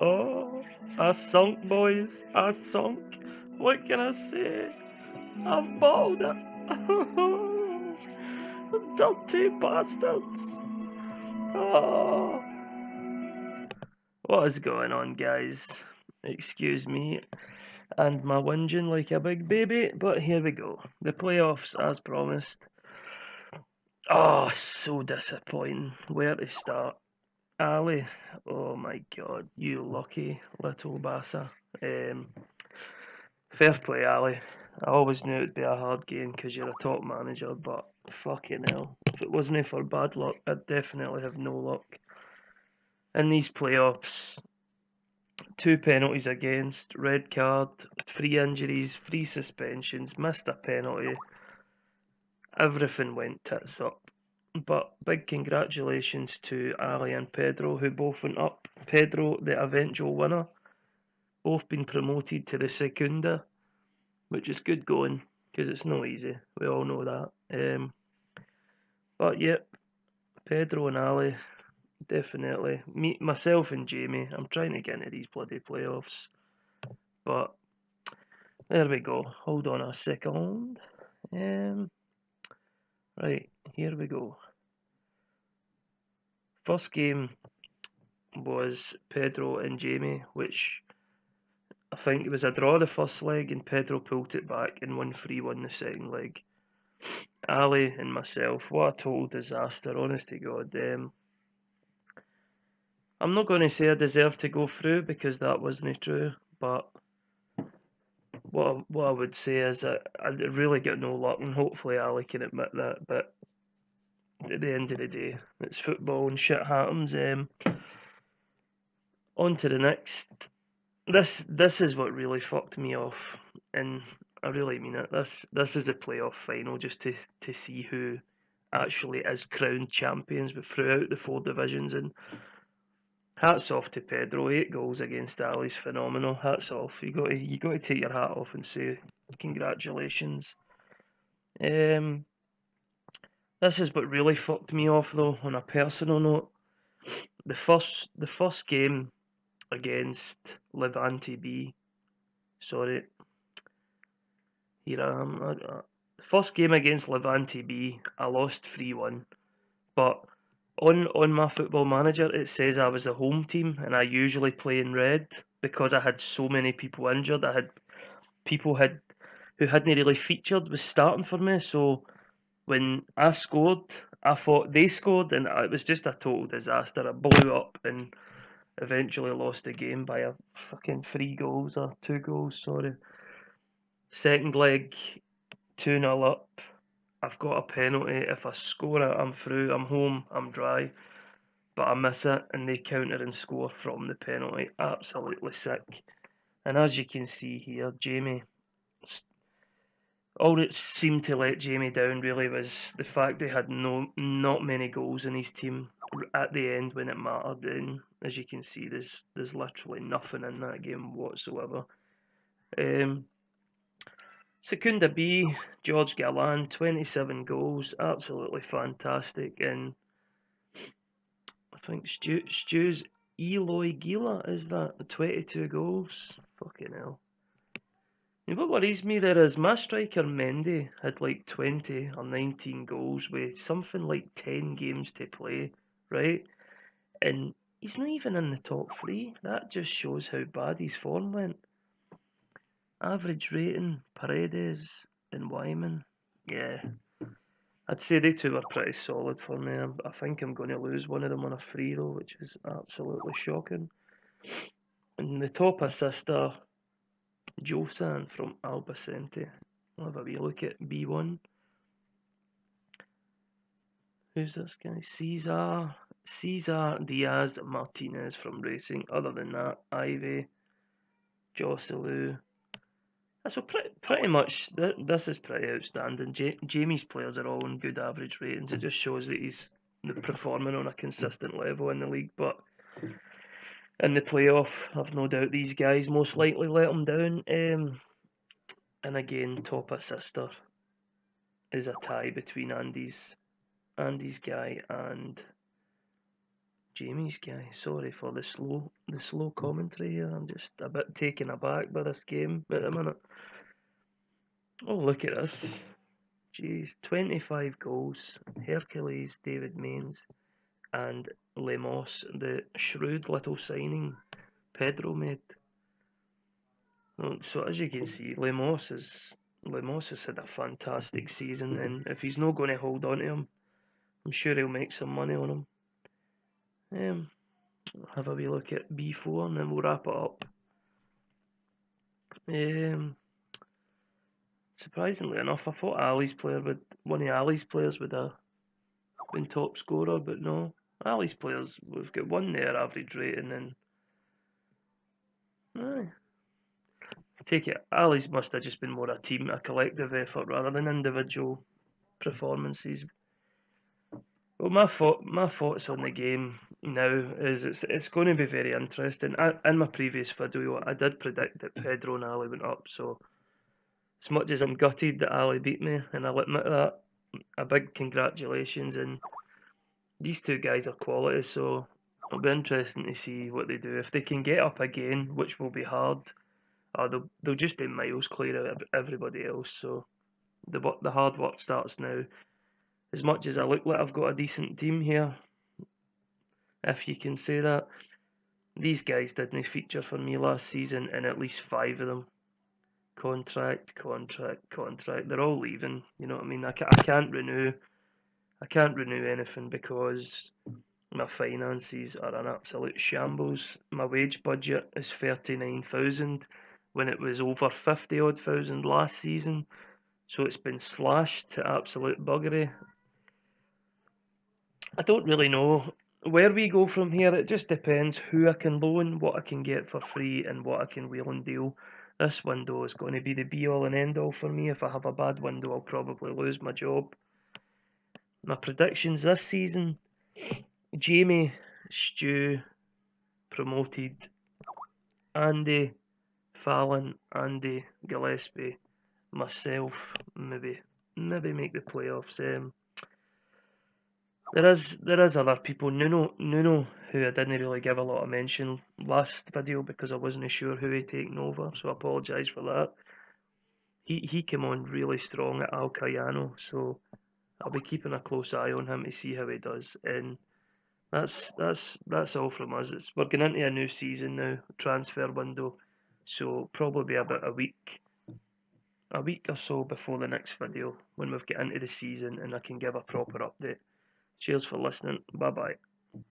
Oh, I sunk, boys. I sunk. What can I say? I've bottled it. Dirty bastards. Oh. What is going on, guys? Excuse me and my whinging like a big baby, but here we go. The playoffs, as promised. Oh, so disappointing. Where to start? Ali, oh my god, you lucky little bassa. Fair play, Ali. I always knew it'd be a hard game because you're a top manager, but fucking hell. If it wasn't for bad luck, I'd definitely have no luck. In these playoffs, 2 penalties against, red card, 3 injuries, 3 suspensions, missed a penalty. Everything went tits up. But big congratulations to Ali and Pedro, who both went up. Pedro, the eventual winner, both been promoted to the Segunda, which is good going, because it's no easy. We all know that. But yep, Pedro and Ali, definitely. Myself and Jamie, I'm trying to get into these bloody playoffs. But there we go. Hold on a second. Right, here we go. First game was Pedro and Jamie, which I think it was a draw the first leg, and Pedro pulled it back and won 3-1 the second leg. Ali and myself, what a total disaster, honest to God. I'm not going to say I deserve to go through because that wasn't true, but what I would say is that I really got no luck, and hopefully Ali can admit that. But at the end of the day, it's football and shit happens. On to the next. This is what really fucked me off, and I really mean it. This is the playoff final, just to see who actually is crowned champions, but throughout the 4 divisions. And hats off to Pedro. 8 goals against Ali's phenomenal. Hats off. You got to take your hat off and say congratulations. This is what really fucked me off though. On a personal note, the first game against Levante B. Sorry, here I am. The first game against Levante B, I lost 3-1. But on my football manager, it says I was the home team, and I usually play in red because I had so many people injured. I had people who hadn't really featured was starting for me. So when I scored, I thought they scored, and it was just a total disaster. I blew up and eventually lost the game by a fucking 3 goals or 2 goals. Sorry. Second leg, 2-0 up. I've got a penalty. If I score it, I'm through. I'm home. I'm dry. But I miss it, and they counter and score from the penalty. Absolutely sick. And as you can see here, Jamie, all that seemed to let Jamie down really was the fact they had not many goals in his team at the end when it mattered. And as you can see, there's literally nothing in that game whatsoever. Secunda B, George Gallan, 27 goals, absolutely fantastic. And I think Stu's Eloy Gila, is that? 22 goals? Fucking hell. And what worries me there is my striker Mendy had like 20 or 19 goals with something like 10 games to play, right? And he's not even in the top 3. That just shows how bad his form went. Average rating, Paredes and Wyman. Yeah, I'd say they two were pretty solid for me. I think I'm going to lose one of them on a free though, which is absolutely shocking. And the top assister, Josan from Albacete. I'll have a wee look at B1. Who's this guy? Cesar Diaz Martinez from Racing. Other than that, Ivy, Joselu. So pretty much, this is pretty outstanding. Jamie's players are all on good average ratings. It just shows that he's performing on a consistent level in the league. But in the playoff, I've no doubt these guys most likely let him down. And again, top assister is a tie between Andy's guy and Jamie's guy. Sorry for the slow commentary here. I'm just a bit taken aback by this game at the minute. Oh, look at this. Jeez, 25 goals. Hercules, David Mains, and Lemos, the shrewd little signing Pedro made. So as you can see, Lemos has had a fantastic season, and if he's not going to hold on to him, I'm sure he'll make some money on him. Have a wee look at B4 and then we'll wrap it up. Surprisingly enough, I thought one of Ali's players would have been top scorer, but no. Ali's players, we've got one there, average rating, and aye. I take it, Ali's must have just been more a team, a collective effort rather than individual performances. Well, my thoughts on the game now is it's going to be very interesting. In my previous video, I did predict that Pedro and Ali went up, so as much as I'm gutted that Ali beat me, and I'll admit that, a big congratulations. And these two guys are quality, so it'll be interesting to see what they do. If they can get up again, which will be hard, they'll just be miles clear of everybody else. So the hard work starts now. As much as I look like I've got a decent team here, if you can say that, these guys didn't feature for me last season, and at least 5 of them. Contract. They're all leaving. You know what I mean? I can't renew. I can't renew anything because my finances are an absolute shambles. My wage budget is 39,000 when it was over 50 odd thousand last season. So it's been slashed to absolute buggery. I don't really know where we go from here. It just depends who I can loan, what I can get for free, and what I can wheel and deal. This window is going to be the be all and end all for me. If I have a bad window, I'll probably lose my job. My predictions this season: Jamie, Stu, promoted. Andy, Fallon, Andy, Gillespie, myself, maybe make the playoffs. There is other people. Nuno, who I didn't really give a lot of mention last video because I wasn't sure who he'd taken over, so I apologise for that. He came on really strong at Alcayano, so I'll be keeping a close eye on him to see how he does. And that's all from us. We're going into a new season now, transfer window, so probably about a week or so before the next video when we've got into the season and I can give a proper update. Cheers for listening. Bye bye.